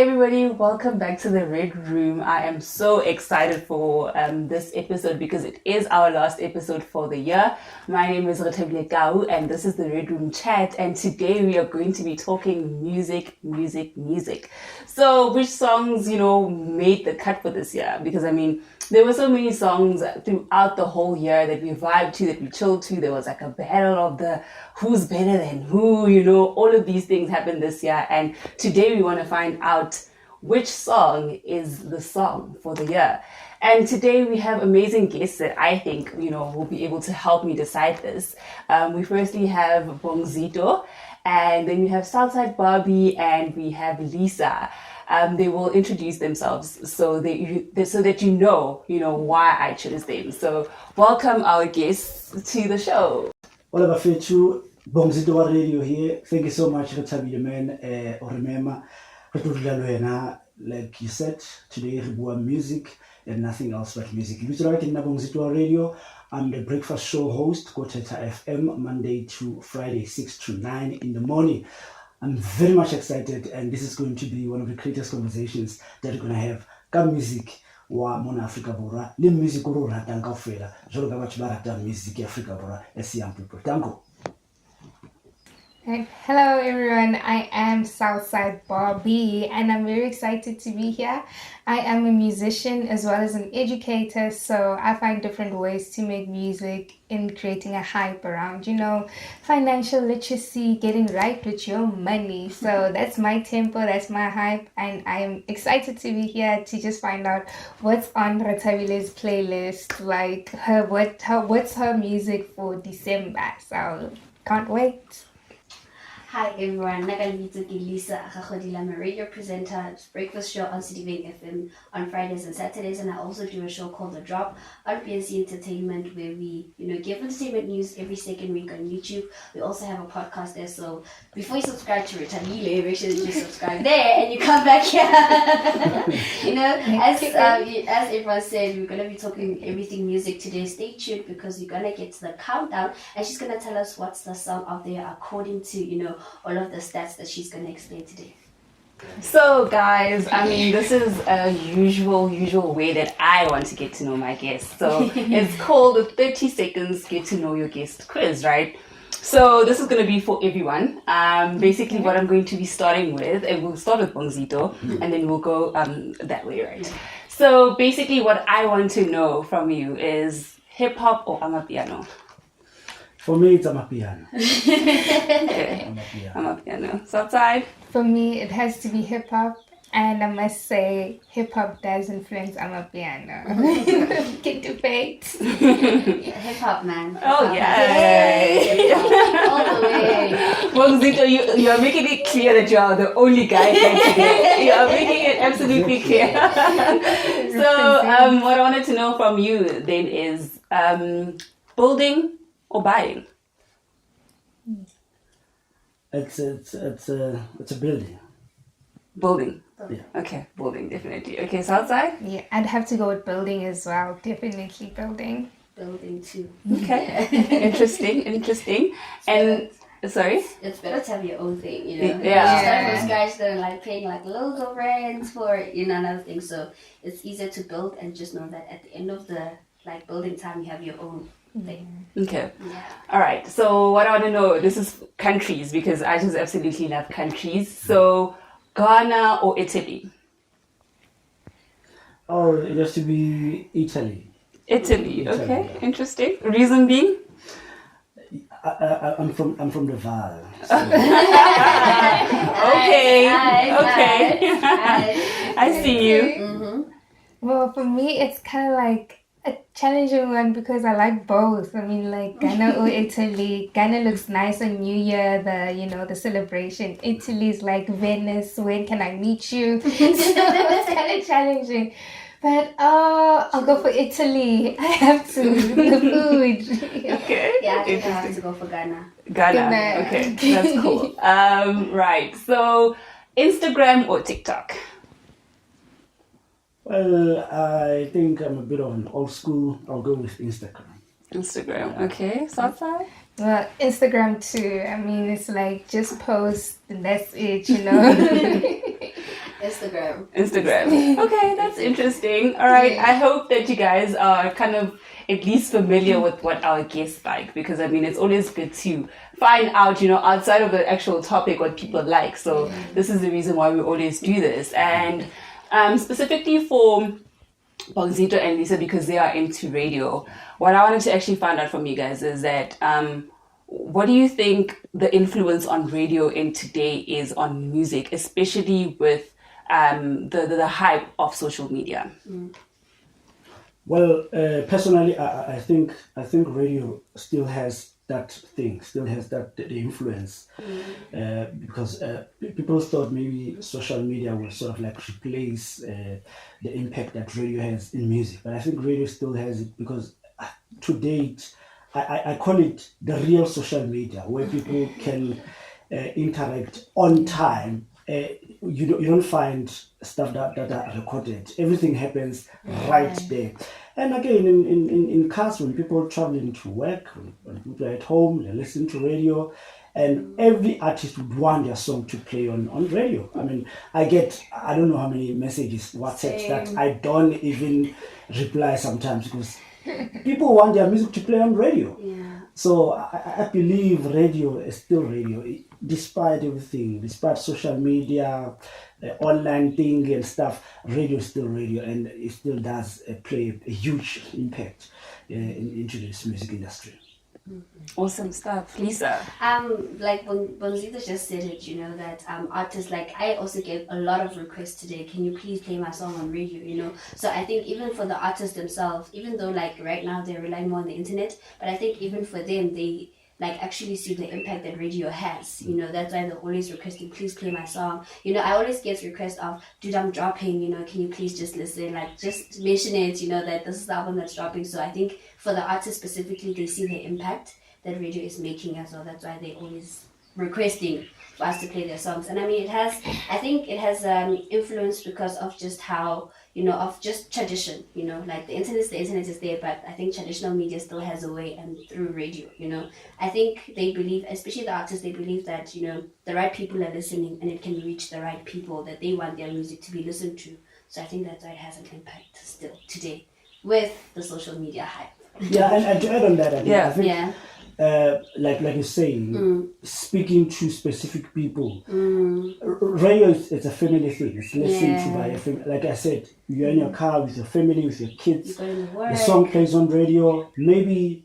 Hi everybody, welcome back to the Red Room. I am so excited for this episode because it is our last episode for the year. My name is Redroom and this is the Red Room chat, and today we are going to be talking music. So which songs, made the cut for this year? Because there were so many songs throughout the whole year that we vibed to, that we chilled to. There was like a battle of the who's better than who, all of these things happened this year. And today we want to find out which song is the song for the year. And today we have amazing guests that I think, will be able to help me decide this. We firstly have Bongzito, and then we have Southside Barbie, and we have Lisa. They will introduce themselves so that you know why I chose them. So welcome our guests to the show. All of you, Bongzito Radio here. Thank you so much for having me. Remember, like you said, today we music and nothing else but music. You right in Bongzito Radio. I'm the breakfast show host, Koteta FM, Monday to Friday, 6 to 9 in the morning. I'm very much excited, and this is going to be one of the greatest conversations that we're going to have. Come music wa Mona Africa Bora, le music ro ratang kaofela. Jolo ka batho ba ratang music ya Africa Bora, as young people. Tango. Hello everyone, I am Southside Barbie and I'm very excited to be here. I am a musician as well as an educator, so I find different ways to make music in creating a hype around, financial literacy, getting right with your money. So that's my tempo, that's my hype, and I'm excited to be here to just find out what's on Ratabile's playlist, like what's her music for December. So can't wait. Hi everyone, Nagalito Lisa. I'm a radio presenter, breakfast show on CDV FM on Fridays and Saturdays, and I also do a show called The Drop on PNC Entertainment, where we, give entertainment news every second week on YouTube. We also have a podcast there, so before you subscribe to Retabile, make sure that you subscribe there and you come back here. As everyone said, we're gonna be talking everything music today. Stay tuned because we're gonna get to the countdown, and she's gonna tell us what's the song out there according to all of the stats that she's going to explain today. So guys, this is a usual way that I want to get to know my guests. So it's called the 30 seconds get to know your guest quiz, right? So this is going to be for everyone. Basically what I'm going to be starting with, and we'll start with Bongzito and then we'll go that way, right? So basically what I want to know from you is hip hop or amapiano? For me, it's Amapiano. Okay. Amapiano. Southside? For me, it has to be hip hop, and I must say, hip hop does influence Amapiano. Can debate. Hip hop, man. Oh yeah. All the way. Bongzito, you are making it clear that you are the only guy here today. You are making it absolutely clear. So, what I wanted to know from you then is building or buying? It's a building. Building. Yeah. Okay, building definitely. Okay, Southside? Yeah, I'd have to go with building as well. Definitely building. Building too. Okay. Interesting. And sorry? It's better to have your own thing, Yeah. Those guys that are paying loads of rent for another thing. So it's easier to build and just know that at the end of the building time you have your own thing. Okay. Yeah. All right. So what I want to know, this is countries, because I just absolutely love countries. So Ghana or Italy? Oh, it has to be Italy. Italy. Okay. Interesting. Reason being? I'm from the Val. So. Okay. Nice. I see you. Mm-hmm. Well, for me, it's kind of like a challenging one because I like both. Ghana or Italy. Ghana looks nice on New Year, the celebration. Italy's like Venice, when can I meet you? So it's kind of challenging. But I'll go for Italy. I have to. The food. Okay. Yeah, I think I have to go for Ghana. Ghana. Okay, that's cool. Right. So Instagram or TikTok? Well, I think I'm a bit of an old school. I'll go with Instagram. Instagram. Okay. Southside? Well, Instagram too. It's just post and that's it, Instagram. Okay, that's interesting. All right. Yeah. I hope that you guys are kind of at least familiar with what our guests like, because I mean, it's always good to find out, outside of the actual topic, what people like. So this is the reason why we always do this. And specifically for Bongzito and Lisa, because they are into radio, what I wanted to actually find out from you guys is that what do you think the influence on radio in today is on music, especially with the hype of social media? Well, personally, I think radio still has that thing, still has that the influence, because people thought maybe social media will sort of like replace the impact that radio has in music, but I think radio still has it, because to date, I call it the real social media, where people can interact on time. You don't find stuff that are recorded. Everything happens right there. And again, in cars, when people are traveling to work, when people are at home, they listen to radio, and every artist would want their song to play on radio. I mean, I don't know how many messages, WhatsApps that I don't even reply sometimes, because people want their music to play on radio. Yeah. So I believe radio is still radio, despite everything, despite social media, online thing and stuff. Radio is still radio, and it still does play a huge impact into this music industry. Awesome stuff, Lisa. Like when Bonzito just said it, that artists, like I also get a lot of requests today, can you please play my song on radio, so I think even for the artists themselves, even though like right now they're relying more on the internet, but I think even for them, they like actually see the impact that radio has, that's why they're always requesting, please play my song. I always get requests of, dude, I'm dropping, can you please just listen, like just mention it, that this is the album that's dropping. So I think for the artists specifically, they see the impact that radio is making as well. That's why they always requesting for us to play their songs. And I mean, I think it has influence because of just how, of just tradition, like the internet is there, but I think traditional media still has a way, and through radio, I think they believe, especially the artists, they believe that, the right people are listening, and it can reach the right people that they want their music to be listened to. So I think that's why it has an impact still today with the social media hype. Yeah, and to add on that, I think, Yeah. Like you're saying, speaking to specific people, radio is a family thing. It's listened to by a family. Like I said, you're in your car with your family, with your kids. The song plays on radio. Maybe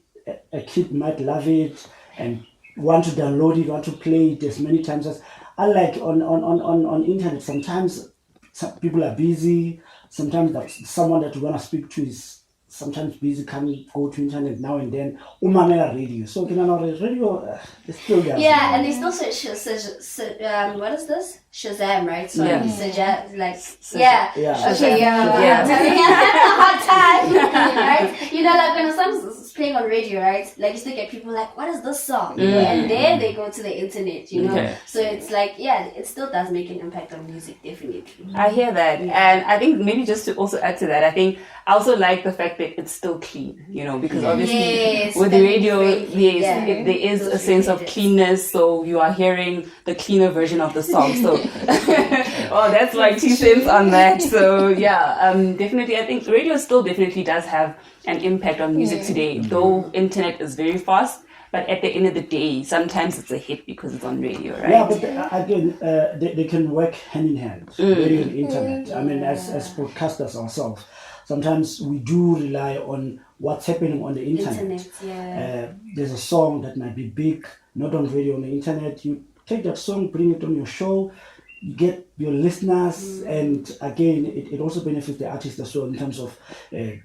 a kid might love it and want to download it, want to play it as many times as. Unlike on internet, sometimes some people are busy. Sometimes someone that you want to speak to is sometimes busy, can't go to internet now and then. Umamela radio. So radio is still there. Yeah, and they still say what is this? Shazam, right? So Yeah. Yeah. Okay, yeah. Hard time, right? Like when a song is playing on radio, right? Like you still get people like, what is this song? And then they go to the internet, Okay. So it's like, yeah, it still does make an impact on music, definitely. I hear that. And I think maybe just to also add to that, I think I also like the fact that it's still clean, because obviously Yes, with the radio, very clean, yeah. there is a Those sense of ranges. cleanness, so you are hearing the cleaner version of the song. So, oh, that's my 2 cents on that. So, yeah, definitely, I think radio still definitely does have an impact on music today, though internet is very fast. But at the end of the day, sometimes it's a hit because it's on radio, right? Yeah, but again, they can work hand in hand, radio and internet. I mean, as broadcasters ourselves, sometimes we do rely on what's happening on the internet. There's a song that might be big, not on radio, on the internet. You take that song, bring it on your show, you get your listeners, and again, it also benefits the artist as well in terms of the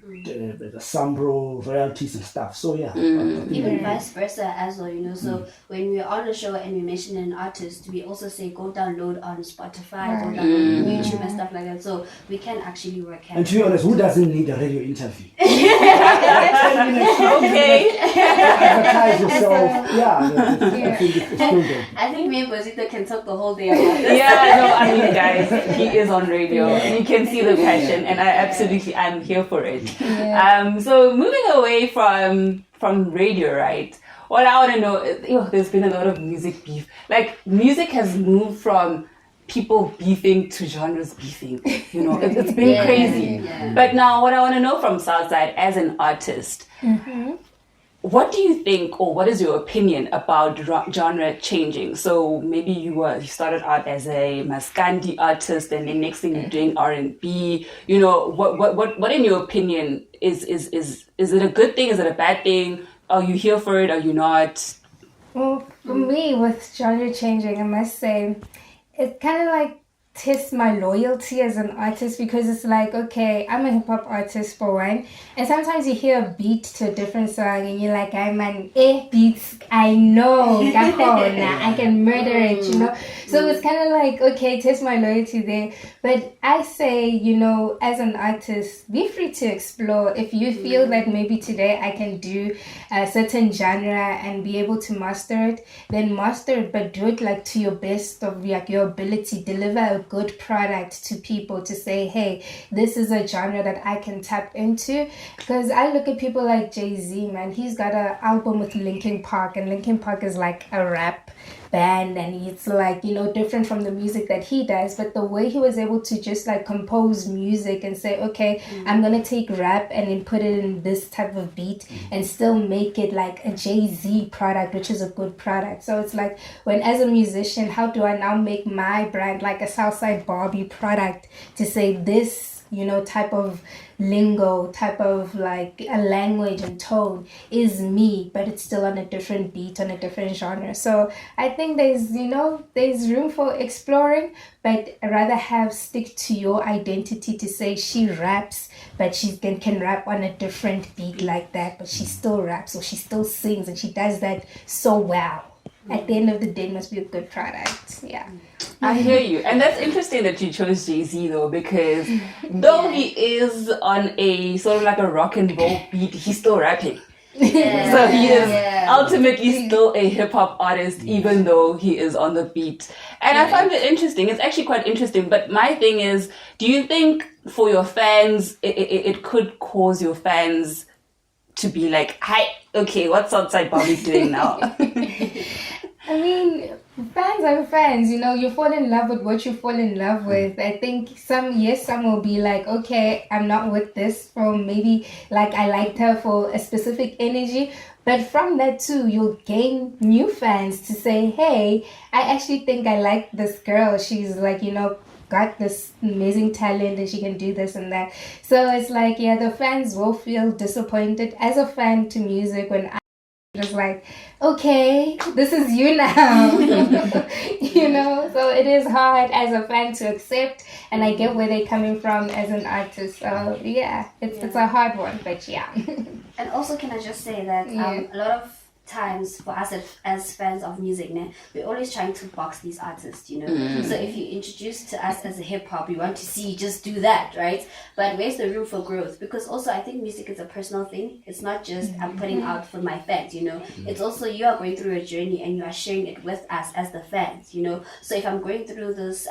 Sambro royalties and stuff. So yeah, Even vice versa as well, so when we're on a show and we mention an artist, we also say go download on Spotify, go download on YouTube and stuff like that, so we can actually work hand. And to be honest, who doesn't need a radio interview? Okay. Advertise yourself. Yeah, I think it's still good. I think me and Bozito can talk the whole day about this. Yeah, no, I mean, guys, he is on radio. You can see the passion, and I'm here for it. So moving away from radio, right? What I want to know is, there's been a lot of music beef. Like, music has moved from people beefing to genres beefing. You know, it's been crazy. Yeah. But now what I want to know from Southside as an artist, what do you think, or what is your opinion about genre changing? So maybe you started out as a Maskandi artist, and then next thing you're doing R&B. You know, what in your opinion is it a good thing? Is it a bad thing? Are you here for it? Are you not? Well, for me, with genre changing, I must say, it kind of like tests my loyalty as an artist, because it's like, okay, I'm a hip-hop artist for one, and sometimes you hear a beat to a different song and you're like, I'm an beats, I know I can murder it, you know. So it's kind of like, okay, test my loyalty there. But I say, you know, as an artist, be free to explore. If you feel that maybe today I can do a certain genre and be able to master it, then master it, but do it like to your best of like your ability. Deliver a good product to people to say, hey, this is a genre that I can tap into. Because I look at people like Jay-Z, man, he's got an album with Linkin Park, and Linkin Park is like a rap band, and it's like, you know, different from the music that he does, but the way he was able to just like compose music and say, okay, I'm gonna take rap and then put it in this type of beat and still make it like a Jay-Z product, which is a good product. So it's like, when as a musician, how do I now make my brand like a Southside Barbie product to say this, you know, type of lingo, type of like a language and tone is me, but it's still on a different beat, on a different genre. So I think there's room for exploring, but I'd rather stick to your identity to say she raps, but she can rap on a different beat like that, but she still raps or she still sings, and she does that so well. At the end of the day, it must be a good product. Yeah. I hear you. And that's interesting that you chose Jay-Z though, because though he is on a sort of like a rock and roll beat, he's still rapping. Yeah. So he is ultimately still a hip-hop artist, even though he is on the beat. And I find it interesting. It's actually quite interesting. But my thing is, do you think for your fans, it could cause your fans to be like, hi, okay, what's Outside Bobby doing now? I mean, fans are fans, you know, you fall in love with what you fall in love with. I think some will be like, okay, I'm not with this, for maybe like I liked her for a specific energy. But from that too, you'll gain new fans to say, hey, I actually think I like this girl. She's like, you know, got this amazing talent and she can do this and that. So it's like, yeah, the fans will feel disappointed as a fan to music when I just like, okay, this is you now. You know, so it is hard as a fan to accept, and I get where they're coming from as an artist. So yeah, it's a hard one, but yeah. And also, can I just say that a lot of times for us as fans of music, we're always trying to box these artists, you know. So if you introduce to us as a hip-hop, we want to see you just do that, right? But where's the room for growth? Because also I think music is a personal thing. It's not just I'm putting out for my fans, you know. It's also you are going through a journey and you are sharing it with us as the fans, you know. So if I'm going through this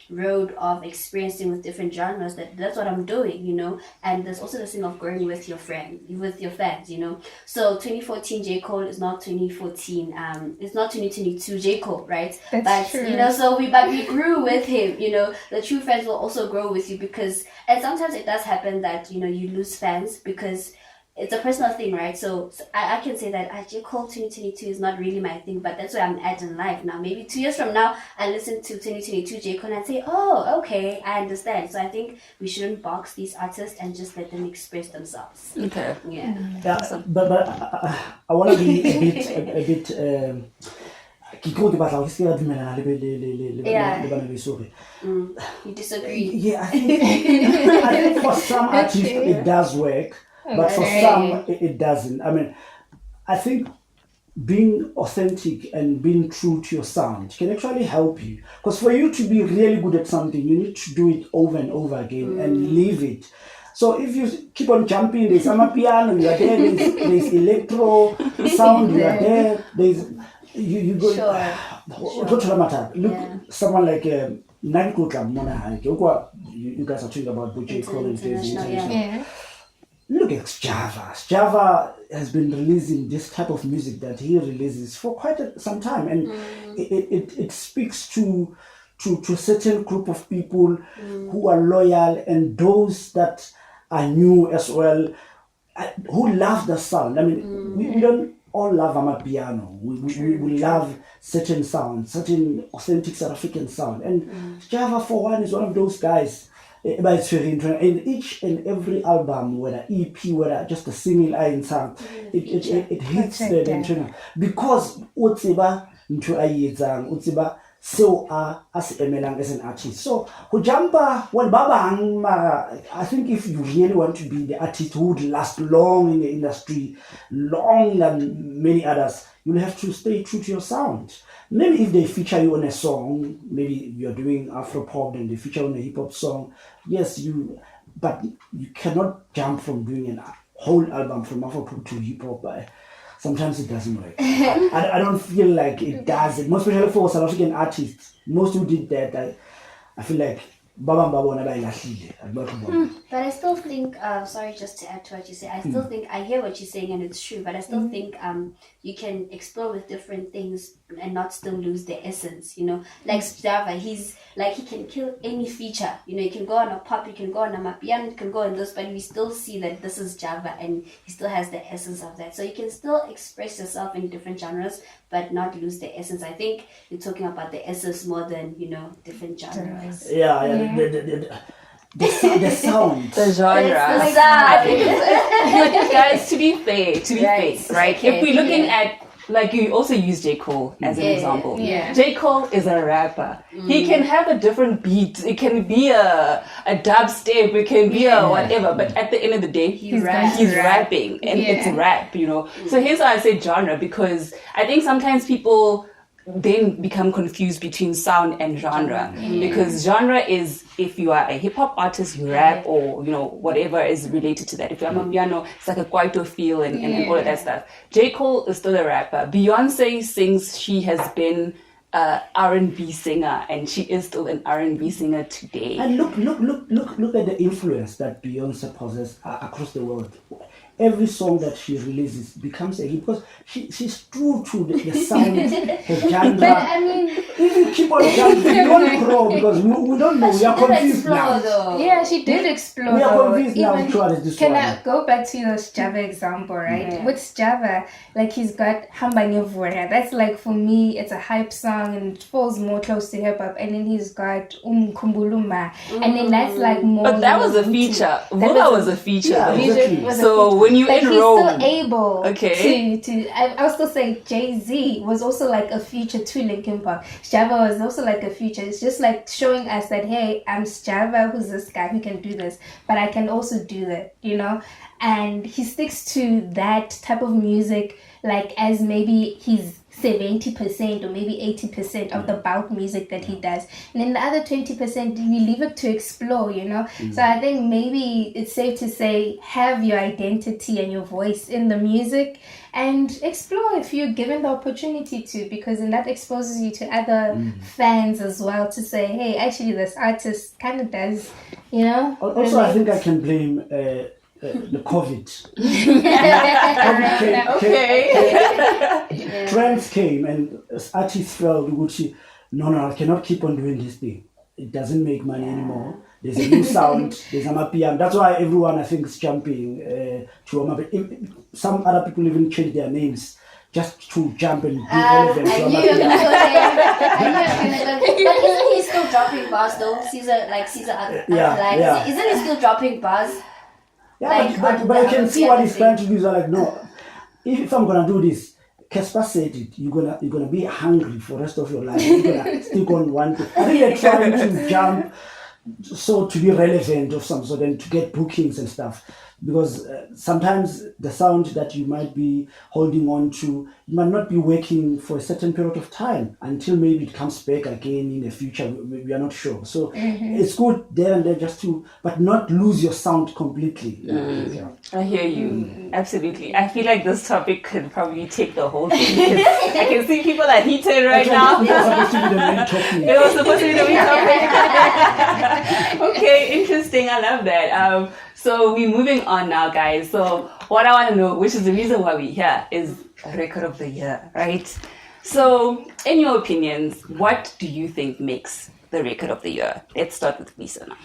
road of experiencing with different genres, that's what I'm doing, you know. And there's also the thing of growing with your fans, you know. So 2014 J. Cole is not 2014 it's not 2022 J. Cole, right? That's true. You know, so we grew with him, you know. The true fans will also grow with you, because and sometimes it does happen that, you know, you lose fans because it's a personal thing, right? So I can say that J. Cole 2022 is not really my thing, but that's where I'm at in life now. Maybe 2 years from now, I listen to 2022 J. Cole and I say, oh, okay, I understand. So I think we shouldn't box these artists and just let them express themselves. Okay. Yeah. But I want to be a bit. You disagree? Yeah, I think for some artists it does work, but for some it doesn't. I mean, I think being authentic and being true to your sound can actually help you. Because for you to be really good at something, you need to do it over and over again and leave it. So if you keep on jumping, there's amapiano, you are there, there's electro sound, you are there, there's you go. Sure. Look, someone like Nankota Mona, you guys are talking about J. Cole and Jay-Z. Yeah. Look at Java. Java has been releasing this type of music that he releases for quite some time, and it speaks to to a certain group of people who are loyal and those that are new as well, who love the sound. I mean, we don't all love Amapiano. We love certain sounds, certain authentic South African sound. And Java, for one, is one of those guys. But it's very interesting. And each and every album, whether EP, whether just a single line sound, it hits the internal. Because Utsiba into Ayezang, Utsiba so as emelang as an artist. So Hujamba, well Baba I think if you really want to be the artist who would last long in the industry, long than many others, you'll have to stay true to your sound. Maybe if they feature you on a song, maybe you're doing Afro pop and they feature on a hip hop song, yes, but you cannot jump from doing a whole album from Afro pop to hip hop. Sometimes it doesn't work. I don't feel like it does. Most especially for South African artists, most who did that, I feel like Baba But I still think, sorry, just to add to what you say, I still think, I hear what you're saying and it's true, but I still think you can explore with different things and not still lose the essence, you know. Like Java, he's like, he can kill any feature, you know, you can go on a pop, you can go on a mapiano, you can go on this, but we still see that this is Java and he still has the essence of that. So you can still express yourself in different genres, but not lose the essence. I think you're talking about the essence more than, you know, different genres. Yeah. The sound. The genre. I think, guys, to be fair, right? Okay. If we're looking at, like, you also use J. Cole as an example. Yeah. J. Cole is a rapper. He can have a different beat. It can be a dubstep. It can be a whatever. But at the end of the day, he's rapping. And it's rap, you know. So here's why I say genre, because I think sometimes people then become confused between sound and genre, because genre is if you are a hip-hop artist, you rap, or you know whatever is related to that. If you're a piano, it's like a kwaito feel and all of that stuff. J. Cole is still a rapper. Beyonce sings, she has been R&B singer, and she is still an R&B singer today. And look at the influence that Beyonce possesses across the world. Every song that she releases becomes a hit because she's true to the sound, her genre. But I mean, if you keep on jumping, we don't grow because we don't know. We are confused now. Though. Yeah, she did explore. We are confused now. Can I go back to your Java example, right? Yeah. With Java, like he's got Hambanya Vora. That's like, for me, it's a hype song and it falls more close to hip hop. And then he's got Kumbuluma. And then that's like more. But that was a feature. Vula was a feature. Yeah, exactly. So when you like enroll, he's still able to I was still saying Jay-Z was also like a feature to Linkin Park. Java was also like a feature. It's just like showing us that, hey, I'm Java, who's this guy who can do this, but I can also do that, you know. And he sticks to that type of music like as maybe he's 70% or maybe 80% of the bulk music that he does, and then the other 20% we leave it to explore, you know. So I think maybe it's safe to say have your identity and your voice in the music and explore if you're given the opportunity to, because then that exposes you to other fans as well to say, hey, actually this artist kind of does, you know. Also, I think I can blame the COVID. Trends came and artists felt, no, I cannot keep on doing this thing. It doesn't make money anymore. There's a new sound, there's a mapiano. That's why everyone, I think, is jumping to a mapiano. Some other people even change their names just to jump and be relevant to a mapiano. But isn't he still dropping bars though? Caesar, isn't he still dropping bars? Yeah, but I can see what he's trying to do. Is like, no, if I'm gonna do this, Casper said it. You're gonna be hungry for the rest of your life. You're gonna stick on one thing. I think they're trying to jump so to be relevant of some sort and to get bookings and stuff. Because sometimes the sound that you might be holding on to might not be working for a certain period of time until maybe it comes back again in the future. We are not sure. So it's good there and there just to, but not lose your sound completely. Yeah. I hear you. Absolutely. I feel like this topic could probably take the whole thing. I can see people are heated right now. It was supposed to be the main topic. It was supposed to be the main topic. Okay, interesting. I love that. So we're moving on now, guys. So what I want to know, which is the reason why we're here, is record of the year, right? So in your opinions, what do you think makes the record of the year? Let's start with Lisa now.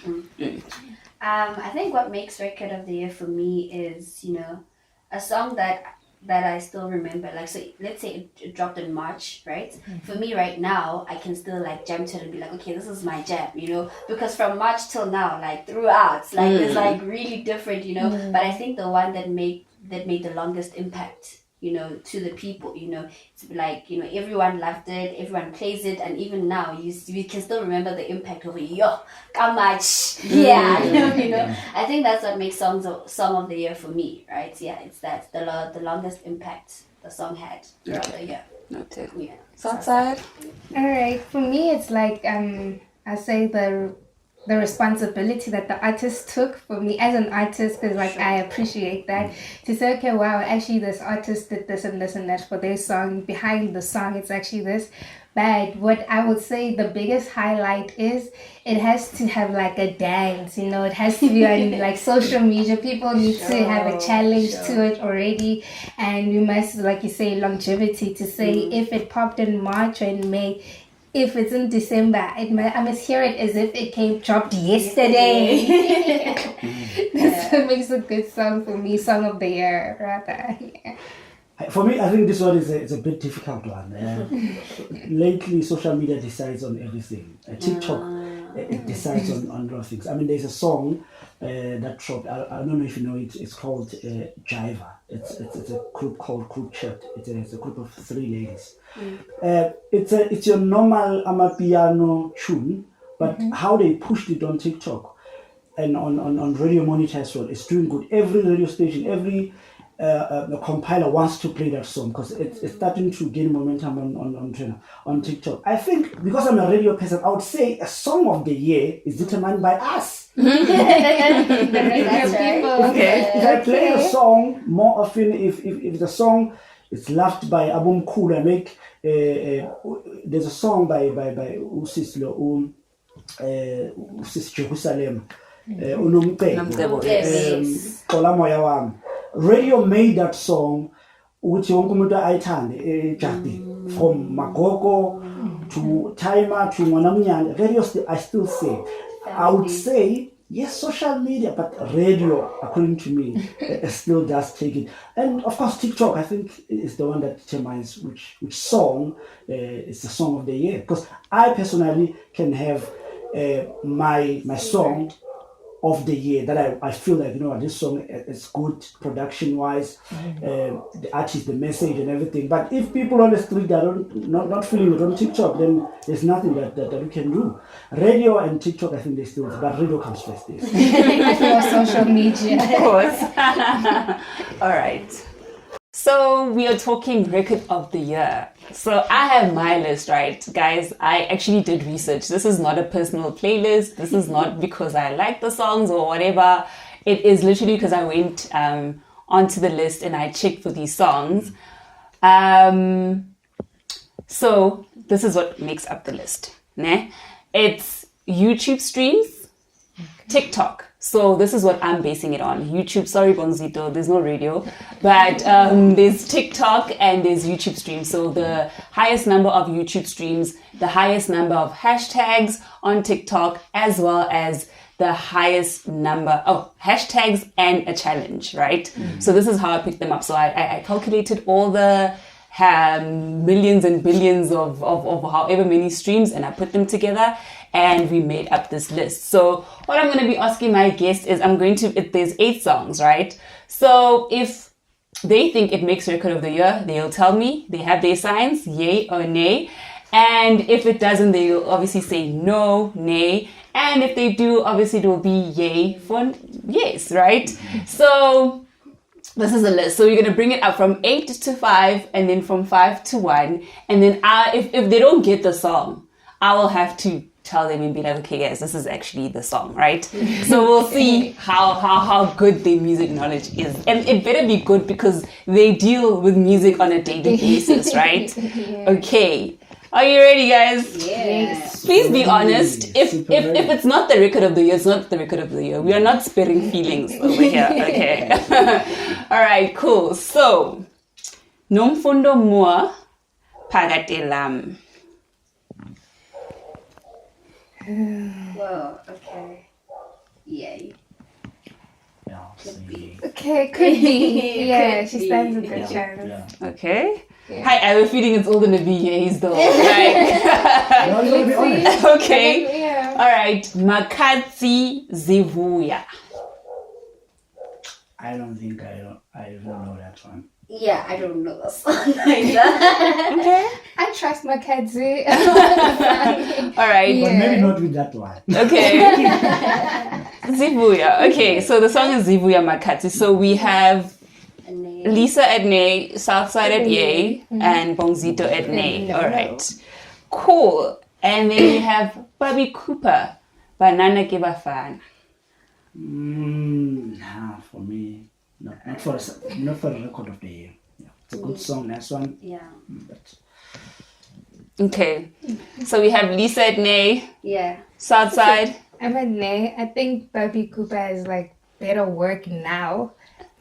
I think what makes record of the year for me is, a song that I still remember. Like, so let's say it dropped in March, right? For me right now, I can still like jam to it and be like, okay, this is my jam, because from March till now, like throughout, like it's like really different, but I think the one that made the longest impact, to the people, it's like, everyone loved it, everyone plays it, and even now we can still remember the impact of how much, I think that's what makes song of the year for me, right? Yeah, it's that the longest impact the song had throughout the year. Noted. Yeah. Southside. All right, for me, it's like I say the responsibility that the artist took for me as an artist, because like I appreciate that, to say, okay, wow, actually this artist did this and this and that for their song. Behind the song, it's actually this. But what I would say the biggest highlight is it has to have like a dance, it has to be on like social media. People need to have a challenge to it already, and we must, like you say, longevity to say if it popped in March or in May. If it's in December, I must hear it as if it dropped yesterday. That's what makes a good song for me, song of the year, rather. Yeah. For me, I think this one is a bit difficult one. Lately, social media decides on everything. TikTok it decides on a lot of things. I mean, there's a song that dropped. I don't know if you know it. It's called Jiva. It's a group called Group Chat. It's a group of 3 ladies. It's your normal amapiano tune, but how they pushed it on TikTok and on radio monitor as well, it's doing good. Every radio station, every the compiler wants to play that song because it's starting to gain momentum on TikTok. I think because I'm a radio person, I would say a song of the year is determined by us. That's right. If I play a song more often, if the song is loved by Abum Kula, make there's a song by Usis Jerusalem, Radio made that song which from Magoko to Timer to Mwanamnyan. Radio I still say. I would say yes, social media, but radio, according to me, still does take it. And of course, TikTok, I think, is the one that determines which song is the song of the year. Because I personally can have my song of the year that I feel like, this song is good production wise, the artist, the message and everything. But if people on the street are not feeling it on TikTok, then there's nothing that we can do. Radio and TikTok, I think they still, but radio comes first. Social media. Of course. All right. So we are talking record of the year. So I have my list, right? Guys, I actually did research. This is not a personal playlist. This is not because I like the songs or whatever. It is literally because I went onto the list and I checked for these songs. So this is what makes up the list. Ne? It's YouTube streams, TikTok. So this is what I'm basing it on. YouTube, sorry Bonzito, there's no radio. But there's TikTok and there's YouTube streams. So the highest number of YouTube streams, the highest number of hashtags on TikTok, as well as the highest number of hashtags and a challenge, right? So this is how I picked them up. So I calculated all the millions and billions of however many streams, and I put them together and we made up this list. So what I'm going to be asking my guests is there's 8 songs, right? So if they think it makes record of the year, they'll tell me. They have their signs, yay or nay. And if it doesn't, they'll obviously say no, nay. And if they do, obviously it will be yay for yes, right? So this is the list. So we're going to bring it up from 8 to 5 and then from 5 to 1. And then if they don't get the song, I will have to tell them and be like, okay guys, this is actually the song, right? So we'll see how good their music knowledge is. And it better be good because they deal with music on a daily basis, right? Okay. Are you ready, guys? Yes. Please be honest. If it's not the record of the year, it's not the record of the year. We are not sparing feelings over here. Okay. All right, cool. So, Nomfundo Mua Pagatelam. Whoa, okay. Yay. Yeah, Could be. Okay, could be. Yeah, Could she be. stands a good yeah, chance. yeah. Okay. Yeah. Hi, I have a feeling it's all gonna be yays though. Like, No, you gotta be honest. okay. Yeah. All right. Makatsi zivuya. I don't think I don't know that one. Yeah, I don't know the song either. Okay. I trust my kids. All right. But Yeah. maybe not with that one. Okay. Zivuya. Okay, so the song is Zivuya Makatsi. So we have Lisa at Nay, Southside at Yay, and Bongzito at Nay. All right. Cool. And then we have Bobby Cooper, Banana Kibafana. Nah, for me, not for the record of the year. Yeah, it's a good song. That's one. Yeah. But Okay. So we have Lisa at Nay, Yeah. Southside. I'm a nay. I think Bobby Cooper has like better work now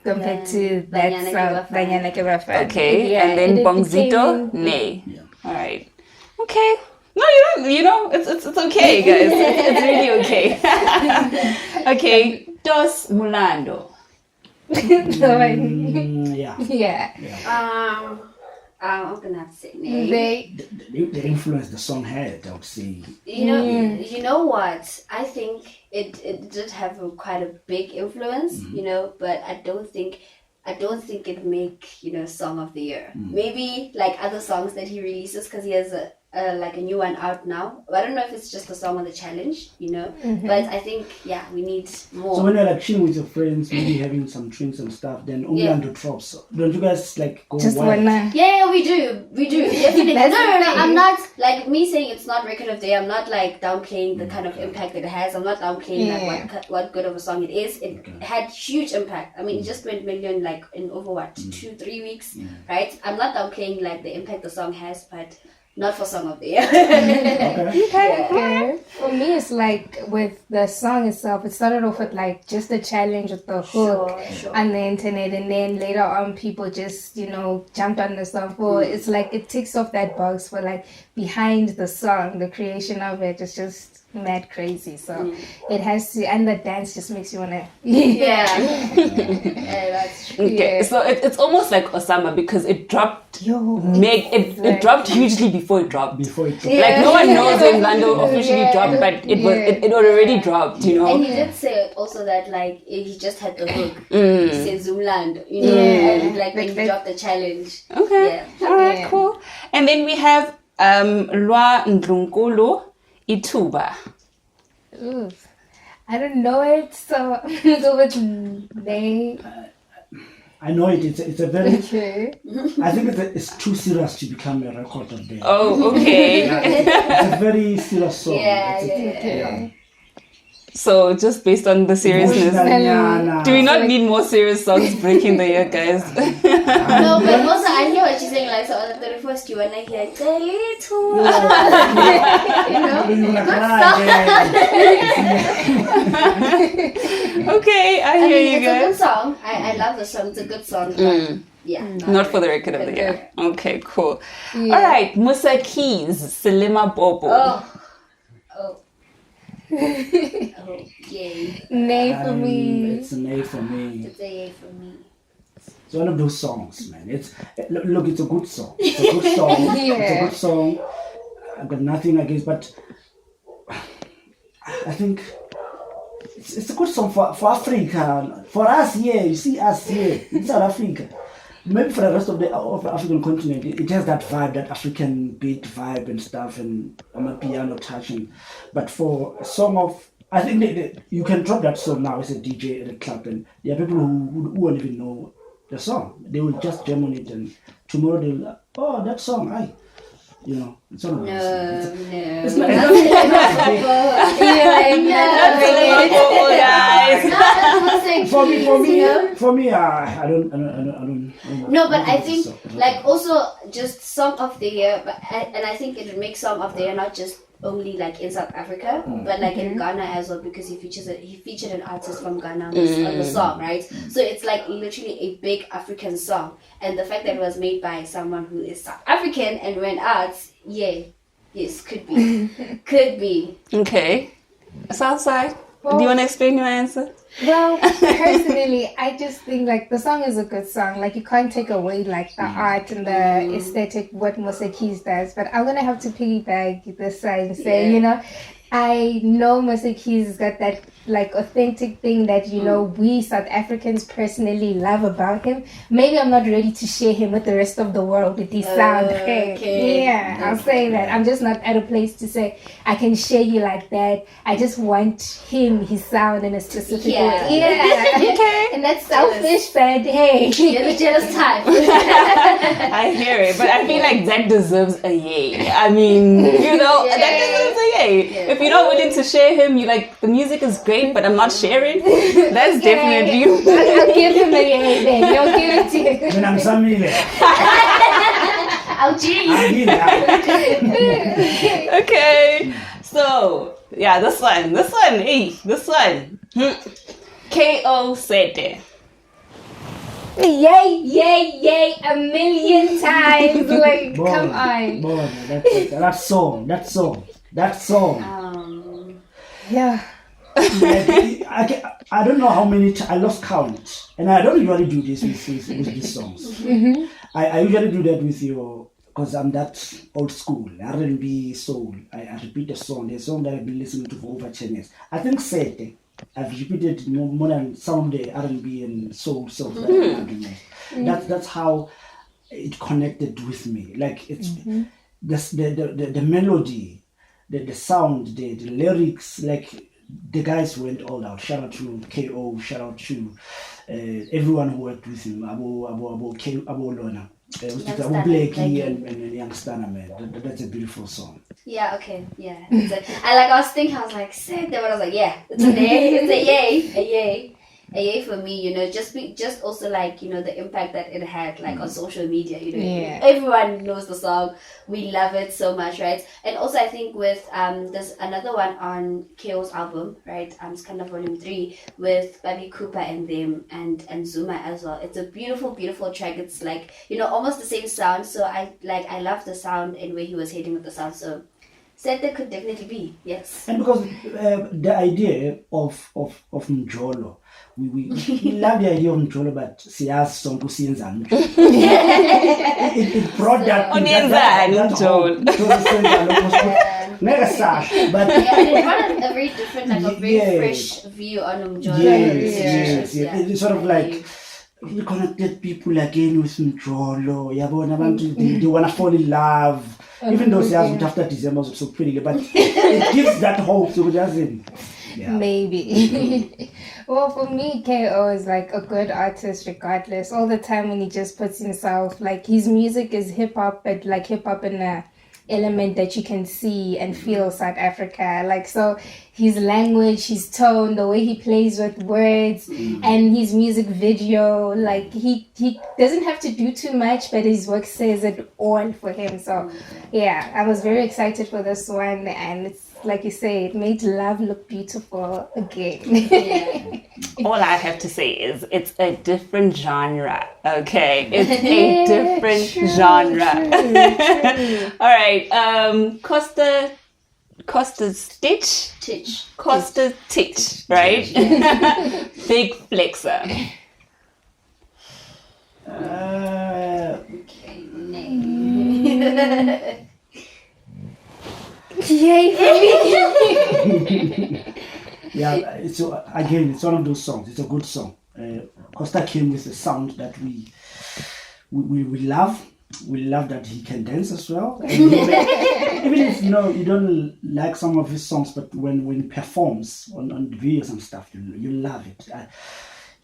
compared to that Banyana song, Kibafana. Banyana Kibafana. Okay. Yeah, And then it Bongzito, became- Nay. yeah. All right. Okay. No, you don't. You know, it's okay, guys. It's really okay. Okay. Dos Mulando. So, like, Yeah. yeah. I'm gonna have to say nay. They The influence the song had, I would say. You know what? I think it did have quite a big influence, but I don't think it make song of the year. Maybe like other songs that he releases, because he has a new one out now. I don't know if it's just the song or the challenge, but I think we need more. So when you're like chilling with your friends, maybe having some drinks and stuff, then Umlando drops. Don't you guys like go just wild? wanna. Yeah, we do definitely. That's No. the thing. I'm not like me saying it's not record of the year. I'm not like downplaying the kind of impact that it has. I'm not downplaying like what good of a song it is. It had huge impact. I mean, it just went million like in over 2-3 weeks, right? I'm not downplaying like the impact the song has, but not for song of the year. Okay. Okay. For me, it's like with the song itself, it started off with like just a challenge with the hook Sure. on the internet, and then later on, people just jumped on the song for. It's like it ticks off that box for like behind the song, the creation of it is just mad crazy. So it has to, and the dance just makes you wanna. Yeah, that's true. Okay. Yeah. So it's almost like Osama because it dropped. Yo, It dropped hugely before it dropped. Before it Like no one knows when Lando officially dropped, but it already dropped. And he did say also that like he just had the hook. He said Zoomland, and like when he dropped the challenge. Okay. Yeah. All right. Yeah. Cool. And then we have Lwa Ndlunkulu Ituba. oof. I don't know it, so I'm gonna go with nay. I know it. It's a very. Okay. I think it's too serious to become a record of the year. Oh, okay. It's a very serious song. Yeah, It's- Okay. So just based on the seriousness, Nah. do we not need more serious songs breaking the year, guys? No, but also I hear what she's saying. Like, so on the 31st, you wanna hear Tell to You wanna cry, Okay, I I hear mean, you it's a good guys. song. I love the song. It's a good song. But yeah. Not for the record of the year. Okay, cool. All right, Musa Keys, Selima Bobo. Oh, yay. Nay for me. It's an A for me. It's a yay for me. It's one of those songs, man. Look, it's a good song. It's a good song. It's a good song. I've got nothing against, but I think it's a good song for Africa. For us here, you see us here in South Africa. Maybe for the rest of the African continent, it has that vibe, that African beat vibe and stuff, and on a piano touching. But for a song of, I think you can drop that song now as a DJ at a club, and there are people who won't even know the song. They will just jam on it, and tomorrow they'll, oh, that song, it's one of those. It's not. Selima Bobo, guys. For me, I don't. No, but I don't think so. like also just song of the year, and I think it makes song of the year not just only like in South Africa, but like in Ghana as well, because he featured an artist from Ghana on the song, right? So it's like literally a big African song, and the fact that it was made by someone who is South African and went out, yay. Yes, could be. Could be. Okay. Southside, do you want to explain your answer? Well, personally, I just think like the song is a good song. Like you can't take away like the art and the aesthetic what Mose Keys does. But I'm gonna have to piggyback this side and say, you know, I know Mose Keys got that like authentic thing that we South Africans personally love about him. Maybe I'm not ready to share him with the rest of the world with his sound. Okay. Yeah, I'll say that. I'm just not at a place to say I can share you like that. I just want his sound in a specific way. Yeah. Okay. And that's selfish, but hey. You're the jealous type. I hear it, but I feel like that deserves a yay. I mean, that deserves a yay. Yeah. If you're not willing to share him, you like the music is great, but I'm not sharing. That's definitely you. I'll give him a yay then. You'll give it to him. When I'm Samile, Oh, gee. I'm here. Okay. So, yeah, this one. KO said it. Yay, a million times. Like, come on. Boy, that song. Yeah. I don't know how many I lost count, and I don't usually do this with these songs. Mm-hmm. I usually do that with because I'm that old school R&B soul. I repeat the song that I've been listening to for over 10 years. I think Sete, I've repeated more than some of the R&B and soul songs that I've been doing. That's how it connected with me. Like it's the melody, the sound, the lyrics, like the guys went all out. Shout out to KO, shout out to everyone who worked with him, Abo Lona, Abo Blakey and Youngstana, man. That's a beautiful song. Yeah, okay, yeah. I was thinking, I was like, sick. Then I was like, yeah, it's a yay, it's a yay. A yay for me, just also like, the impact that it had like on social media, everyone knows the song. We love it so much, right? And also I think with, there's another one on KO's album, right? Skanda Volume 3 with Baby Cooper and them and Zuma as well. It's a beautiful, beautiful track. It's like, almost the same sound. So I love the sound and where he was heading with the sound. So Sete could definitely be, yes. And because the idea of Mjolo, we love the idea of Mjolo, but siyaz sonke usiyenzani. It brought that but and it brought a very different, like a very fresh view on Mjolo. Yes. It's sort of like he connected people again with Mjolo. They want to fall in love. Even though siyaz after December was so pretty, but it gives that hope. So doesn't. Yeah. Maybe. Well, for me, KO is like a good artist regardless. All the time when he just puts himself, like his music is hip hop, but like hip hop in a element that you can see and feel South Africa. Like, so his language, his tone, the way he plays with words and his music video, like he doesn't have to do too much, but his work says it all for him. So yeah, I was very excited for this one, and it's like you say, it made love look beautiful again. All I have to say is it's a different genre, okay? It's a different genre. True. All right, Costa Stitch? Costa Titch, right? Big flexer. Okay, name. Yay for me. Yeah, it's one of those songs. It's a good song. Costa came with a sound that we love. We love that he can dance as well. Even if you don't like some of his songs, but when he performs on the videos and stuff, you love it.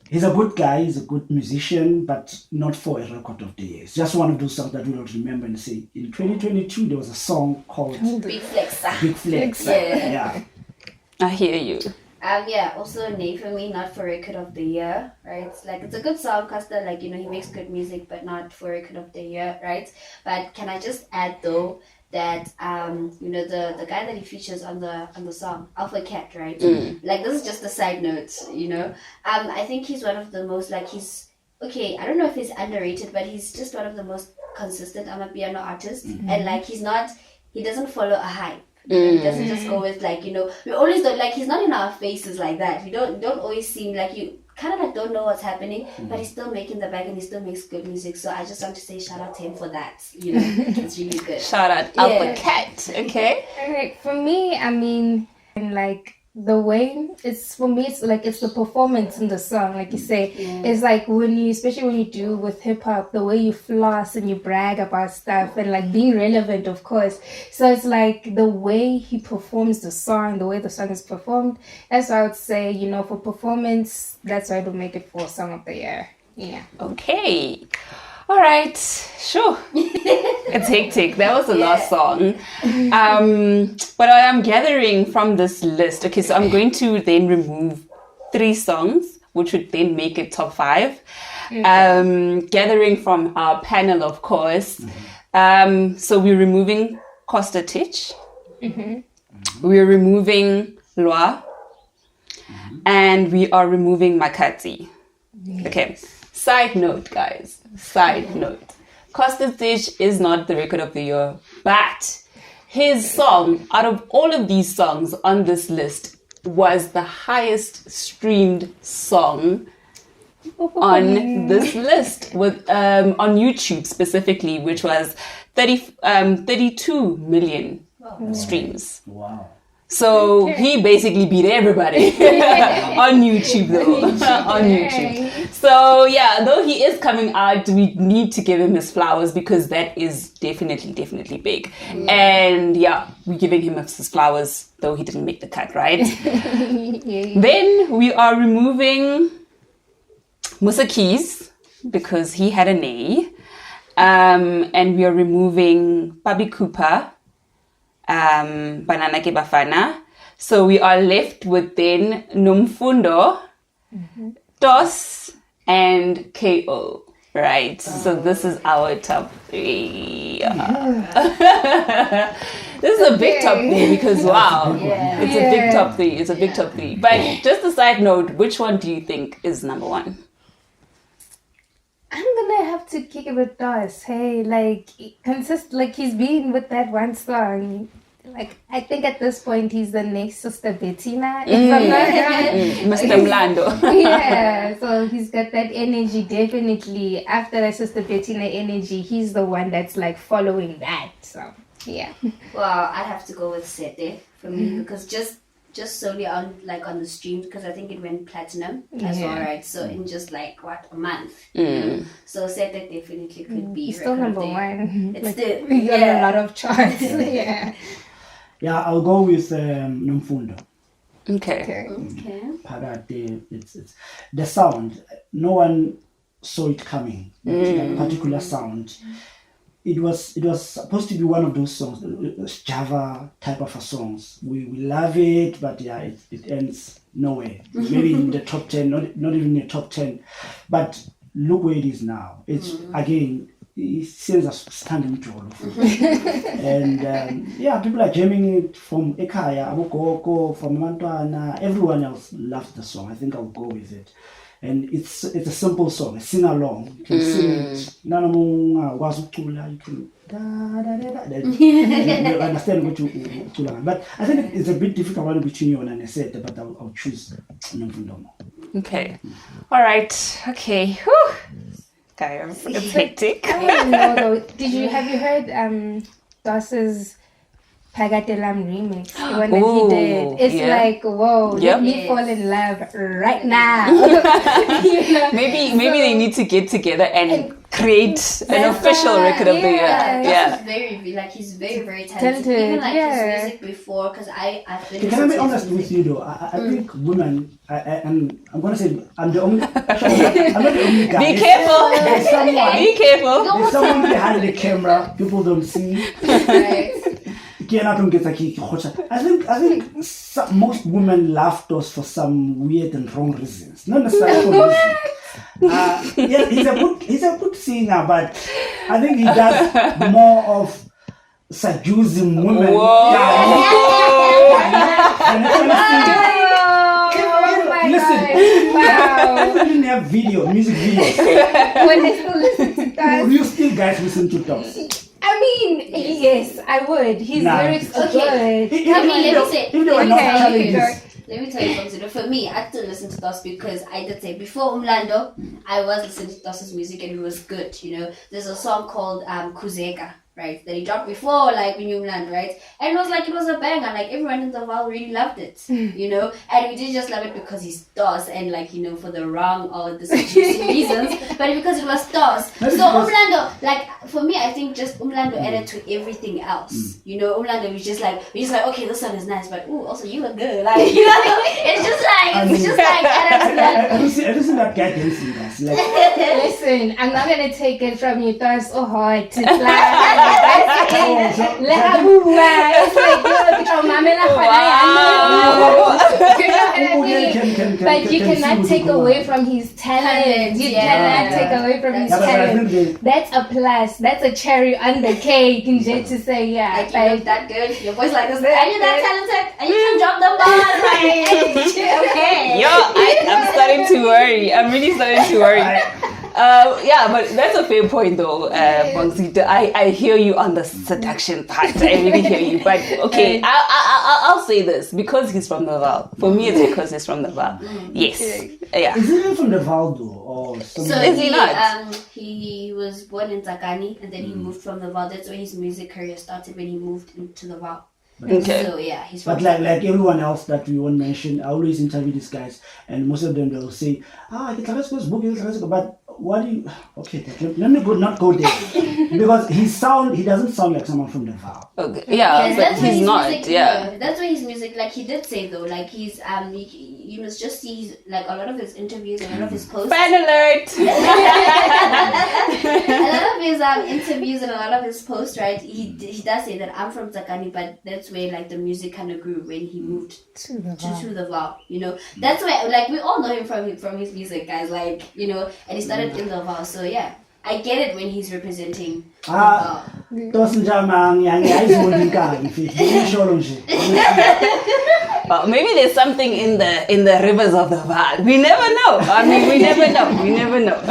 He's a good guy, he's a good musician, but not for a record of the year. It's just one of those songs that we will remember and say, in 2022, there was a song called Big Flexer. Big Flex. Yeah. I hear you. Also a name for me, not for record of the year, right? It's a good song, Costa, he makes good music, but not for record of the year, right? But can I just add though, that the guy that he features on the song, Alpha Cat, right? This is just a side note, I think he's one of the most I don't know if he's underrated, but he's just one of the most consistent amapiano artists, and he's not he doesn't follow a hype. He doesn't just go with like, we always don't like, he's not in our faces like that. We don't always seem like, you kind of like don't know what's happening, but he's still making the bag and he still makes good music. So I just want to say shout out to him for that. It's really good. Shout out Alpha Cat. Okay. Alright, for me, I mean, and like the way it's for me, it's like it's the performance in the song, like you say. It's like especially when you do with hip hop, the way you floss and you brag about stuff and like being relevant, of course. So it's like the way he performs the song, the way the song is performed. That's why I would say, for performance, that's why I would make it for Song of the Year. Yeah. Okay. All right. Sure. It's hectic. That was the last song. But what I'm gathering from this list, okay, so I'm going to then remove 3 songs, which would then make it top 5. Gathering from our panel, of course. So we're removing Costa Titch. We're removing Loa. And we are removing Makati. Okay. Side note, guys. Side note. Costa Titch is not the record of the year, but his song, out of all of these songs on this list, was the highest streamed song on this list, with on YouTube specifically, which was 32 million streams. Wow. So he basically beat everybody on YouTube though. On YouTube. So yeah, though he is coming out, we need to give him his flowers because that is definitely big. And yeah, we're giving him his flowers though he didn't make the cut, right? Then we are removing Musa Keys because he had an A. And we are removing Babi Cooper. Banana Ke Bafana. So we are left with then Nomfundo, DOS, and KO. Right. So this is our top 3. This is a big top 3 because wow. It's a big top 3. It's a big top 3. But just a side note, which one do you think is number 1? I'm gonna have to kick it with DOS. Hey, like he's been with that one song. Like I think at this point he's the next Sister Bettina, if I'm not Mr. Mlando. Yeah, so he's got that energy definitely. After that Sister Bettina energy, he's the one that's like following that. So yeah. Well, I'd have to go with Sete for me because just solely on the streams, because I think it went platinum as well, right? So in just like a month. So Sete definitely could be still number 1. It's still we got a lot of charts. Yeah, I'll go with Nomfundo. Okay. Parate, it's the sound. No one saw it coming. That particular sound. It was supposed to be one of those songs, Java type of songs. We love it, but yeah, it ends nowhere. Maybe in the top 10, not even in the top 10. But look where it is now. It's again, it sends us standing tall. And yeah, people are jamming it from Ekaya, Abukoko, from Mantuana. Everyone else loves the song. I think I'll go with it. And it's a simple song, a sing along. You can sing it. You can you understand what you but I think it's a bit difficult one between you and Anesete, but I'll choose Nomfundo. Okay. All right. Okay. Whew. Guys, it's hectic. I don't know though. Have you heard DOS's Pagatelam remix, the one that he did? It's like, whoa, let me fall in love right now. Maybe they need to get together and create an official record of the year. Yeah. He's very talented. Even his music before, because I've been. Can I be honest with you though? I think women, and I'm gonna say I'm the only. Actually, I'm not the only guy. Be careful. There's someone. Be careful. There's someone behind the camera. People don't see. Right. I think most women love those for some weird and wrong reasons. Not necessarily for music. Yeah, he's a good singer, but I think he does more of seducing women. Whoa. Listen, wow. we didn't have music videos. When they still listen to that. You still guys listen to those. I mean, mean, yes, I would. His Nah. lyrics are Okay. good. If Come me- on. let me say- if they were not Okay, challenges, Let me tell you something. For me, I still listen to DOS because I did say before Umlando, I was listening to DOS's music and it was good. There's a song called Kuzeka, right? That he dropped before, like when Umlando, right? And it was a banger. Like everyone in the world really loved it, And we didn't just love it because he's DOS and for the wrong or the seducing reasons, but because it was DOS. So Umlando, like for me, I think just Umlando added to everything else. Umlando was just like okay, this song is nice, but ooh, also you look good, like it's just like added to that. Have you seen that guy dancing, guys? Like, Listen, I'm not gonna take it from you. That's so hard to fly. It's like, look, but you cannot take away from his talent. You cannot take away from his talent. That's a plus. That's a cherry on the cake. Just to say, yeah, Like you look that good. Your voice like this. Are you that talented? And you can drop the ball. Like, okay. Yo, I'm starting to worry. I'm really starting to worry. Yeah, but that's a fair point though, Bongsita. I hear you on the seduction part. I really hear you. But okay, I'll say this because he's from the Val. For me, it's because he's from the Val. Yes, yeah. is he from the Valdo or So something? Is he not? He was born in Tsakani and then he moved from the Val. That's where his music career started when he moved into the Val. Okay. So yeah, he's from But like everyone else that we won't mention, I always interview these guys, and most of them they'll say, but what do you? Okay, let me not go there because he doesn't sound like someone from the Val. Okay. Yeah, Yes, but that's why he's his not. music, Yeah. that's why his music, like he did say though, like he's you must just see like a lot of his interviews, a lot of his posts. Fan alert! A lot of his interviews and a lot of his posts, right? He does say that I'm from Tsakani, but that's where like the music kind of grew when he moved to the to the Val. That's where like we all know him from his music, guys. Like and he started in the Val. So yeah, I get it when he's representing the Val. Well, maybe there's something in the rivers of the Val. We never know. I mean, we never know. We never know.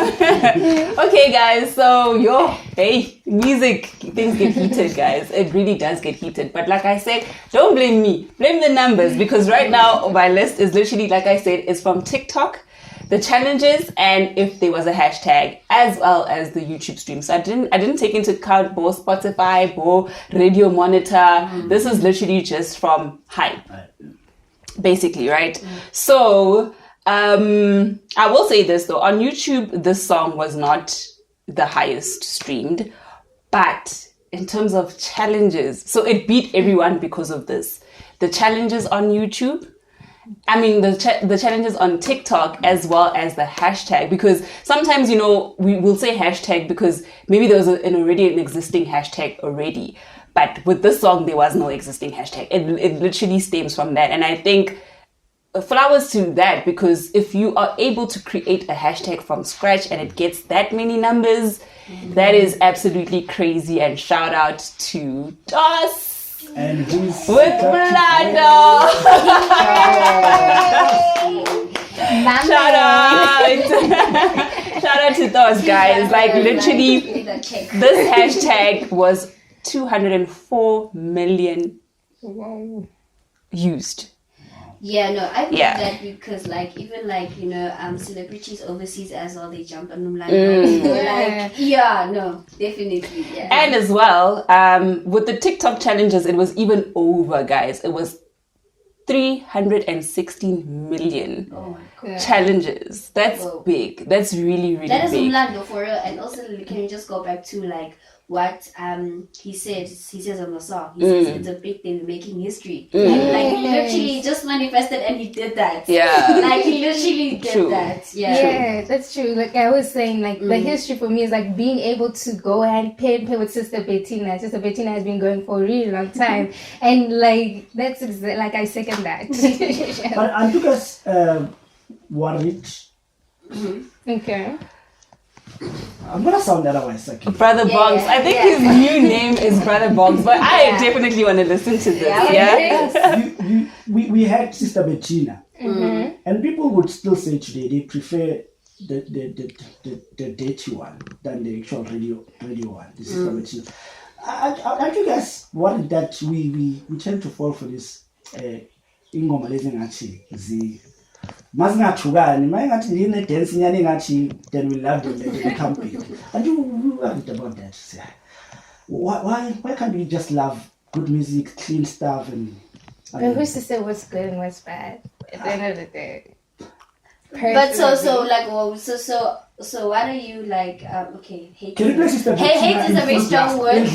Okay, guys. So music, things get heated, guys. It really does get heated. But like I said, don't blame me. Blame the numbers because right now my list is literally, like I said, is from TikTok, the challenges, and if there was a hashtag, as well as the YouTube stream. So I didn't take into account both Spotify, both Radio Monitor. This is literally just from Hype. Basically, right? So I will say this though, on YouTube this song was not the highest streamed, but in terms of challenges, so it beat everyone because of this. The challenges on YouTube, I mean the challenges on TikTok, as well as the hashtag, because sometimes we will say hashtag because maybe there was an existing hashtag already. But with this song, there was no existing hashtag. It literally stems from that. And I think flowers to that, because if you are able to create a hashtag from scratch and it gets that many numbers, that is absolutely crazy. And shout out to DOS And who's with Blado. Shout out. Shout out to DOS, guys. Like literally, this hashtag was 204 million used. Yeah, no, I believe Yeah. that because even celebrities overseas as well, they jump on Umlando. Definitely, yeah. And as well, with the TikTok challenges, it was even over, guys. It was 316 million challenges. That's big. That's really, really that is big. Umlando for real. And also, can you just go back to what he says on the song? He says it's a big thing, making history. Like he literally just manifested and he did that. Yeah. Like he literally did that. Yeah, that's true. Like I was saying, the history for me is being able to go and pay with Sister Bettina. Sister Bettina has been going for a really long time, and that's I second that. But Antuka's worried. Okay. I'm gonna sound otherwise. Okay. Brother Bongs. I think his new name is Brother Bongs, but I definitely want to listen to this. We had Sister Bettina, and people would still say today they prefer the dirty one than the actual radio one. The Sister Bettina. Aren't you guys worried that we tend to fall for this ingoma lezi ngathi mazingathukani mayingathi yini dance nyane ngathi then we love them they become big. And you worried about that? Why can't we just love good music, clean stuff, and But who's to say what's good and what's bad at the end of the day? But so like, well, so what are you like? Okay, hate. Can you please step Hate is a very strong word.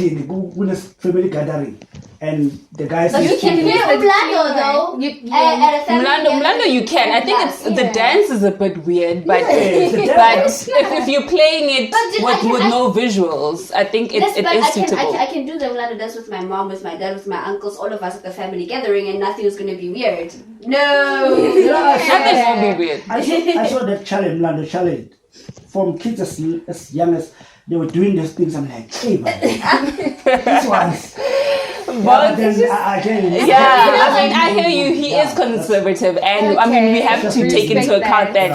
When a family gathering and the guys. But you can hear Umlando though. At a family Mlando, you can. I think it's the dance is a bit weird, but Yeah, if you're playing it with no visuals, I think it is suitable. I can do the Umlando dance with my mom, with my dad, with my uncles, all of us at the family gathering, and nothing is going to be weird. No, Nothing will be weird. I saw that challenge, Mlando challenge, from kids as young as they were doing these things. I'm like, hey, man, this one's. But then again, I hear you. He is conservative, and I mean we have to take into account that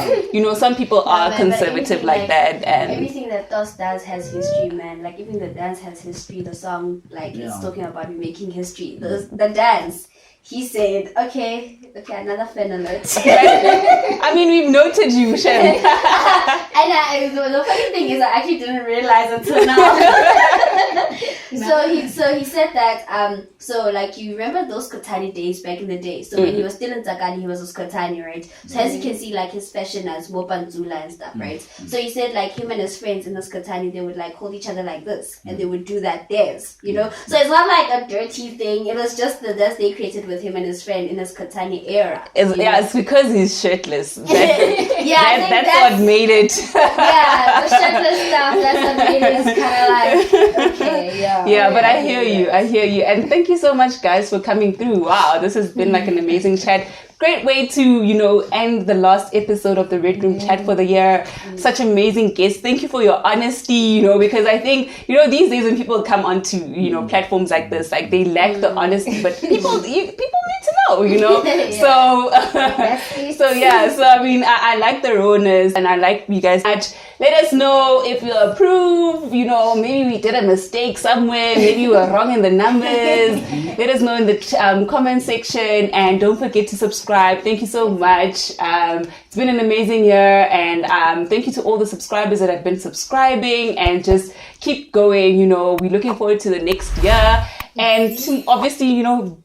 some people are conservative like that, and everything that does has history, man. Like even the dance has history. The song, like it's talking about making history. The dance. He said, okay, another fan alert. I mean, we've noted you, Shem. And the funny thing is, I actually didn't realize until now. So he said that, so like you remember those Kotani days back in the day. So when he was still in Takani, he was a Kotani, right? So as you can see, like his fashion as Mopanzula and stuff, right? So he said like him and his friends in this Kotani, they would like hold each other like this, and they would do that dance, So it's not like a dirty thing. It was just the dance they created with him and his friend in his Kotani era. It's because he's shirtless. That's what made it. Yeah, the shirtless stuff. That's what made it kind of like okay, yeah. Yeah, but I hear you, and thank you so much, guys, for coming through. Wow, this has been like an amazing chat. Great way to, end the last episode of the Redroom chat for the year. Such amazing guests. Thank you for your honesty, because I think, these days when people come onto, platforms like this, like they lack the honesty, but people need to know, Yeah. So I mean, I like the rawness, and I like you guys. Let us know if you approve, maybe we did a mistake somewhere, maybe we were wrong in the numbers. Let us know in the comment section, and don't forget to subscribe. Thank you so much. It's been an amazing year, and thank you to all the subscribers that have been subscribing, and just keep going. We're looking forward to the next year, and to obviously,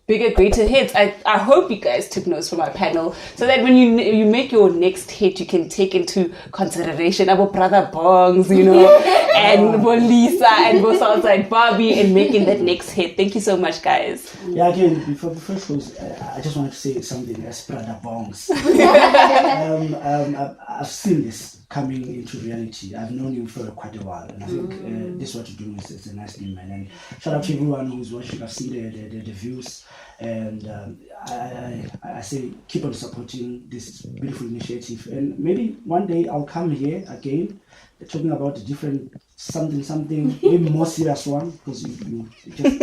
bigger, greater hits. I hope you guys took notes from our panel, so that when you make your next hit, you can take into consideration our brother Bongs, and Bolisa and Bo Southside Barbie, and making that next hit. Thank you so much, guys. Yeah, again, before close, I just wanted to say something as brother Bongs. I've seen this coming into reality. I've known you for quite a while, and I think this what you're doing is a nice thing, man. And shout out to everyone who's watching. I've seen the views, and I say keep on supporting this beautiful initiative. And maybe one day I'll come here again, talking about a different something, maybe more serious one, because you just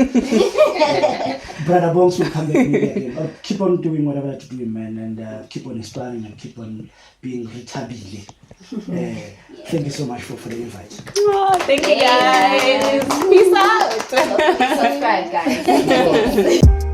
Brother Bongs will come back maybe again. But keep on doing whatever you're doing, man, and keep on inspiring and keep on being retabile. Thank you so much for the invite. Oh, thank you, guys. Peace out. Subscribe, guys.